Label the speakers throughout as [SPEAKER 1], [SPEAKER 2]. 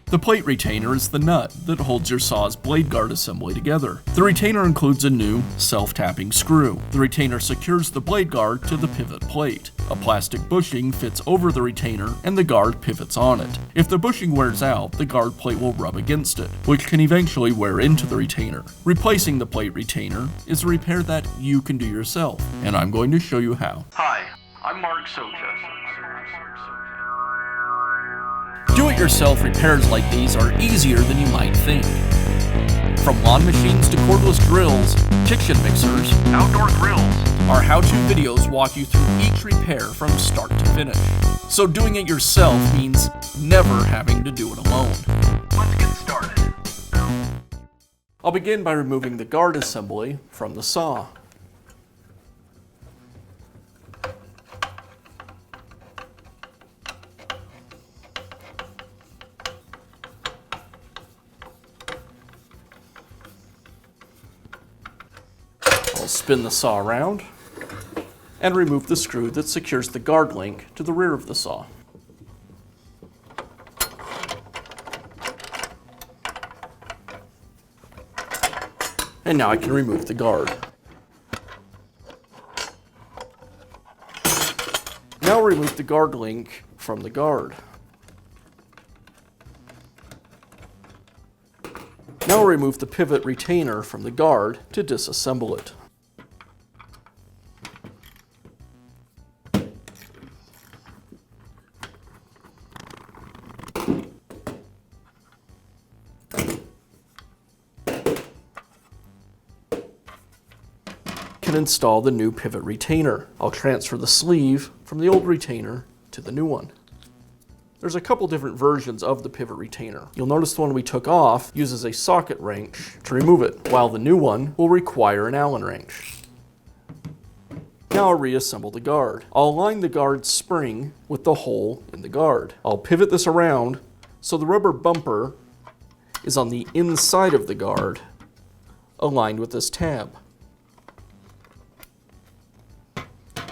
[SPEAKER 1] The plate retainer is the nut that holds your saw's blade guard assembly together. The retainer includes a new, self-tapping screw. The retainer secures the blade guard to the pivot plate. A plastic bushing fits over the retainer and the guard pivots on it. If the bushing wears out, the guard plate will rub against it, which can eventually wear into the retainer. Replacing the plate retainer is a repair that you can do yourself, and I'm going to show you how.
[SPEAKER 2] Hi, I'm Mark Socha.
[SPEAKER 1] Do-it-yourself repairs like these are easier than you might think. From lawn machines to cordless drills, kitchen mixers,
[SPEAKER 2] Outdoor grills.
[SPEAKER 1] our how-to videos walk you through each repair from start to finish. So doing it yourself means never having to do it alone.
[SPEAKER 2] Let's get started.
[SPEAKER 1] I'll begin by removing the guard assembly from the saw. I'll spin the saw around and remove the screw that secures the guard link to the rear of the saw. And now I can remove the guard. Now remove the guard link from the guard. Now remove the pivot retainer from the guard to disassemble it. Can install the new pivot retainer. I'll transfer the sleeve from the old retainer to the new one. There's a couple different versions of the pivot retainer. You'll notice the one we took off uses a socket wrench to remove it, while the new one will require an Allen wrench. Now I'll reassemble the guard. I'll align the guard spring with the hole in the guard. I'll pivot this around so the rubber bumper is on the inside of the guard, aligned with this tab.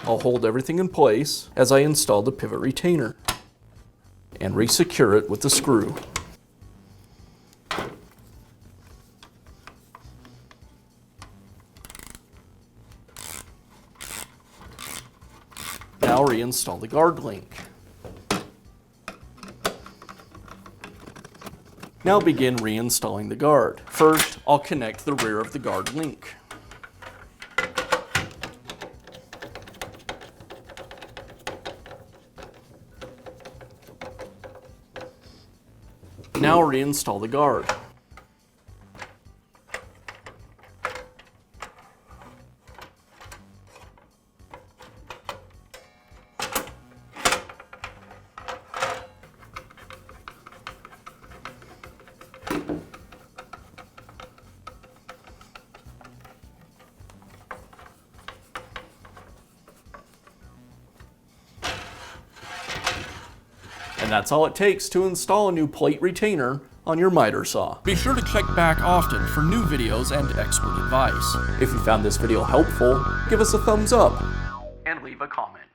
[SPEAKER 1] I'll hold everything in place as I install the pivot retainer and re-secure it with the screw. Now reinstall the guard link. Now begin reinstalling the guard. First, I'll connect the rear of the guard link. Now reinstall the guard. And that's all it takes to install a new plate retainer on your miter saw. Be sure to check back often for new videos and expert advice. If you found this video helpful, give us a thumbs up
[SPEAKER 2] And leave a comment.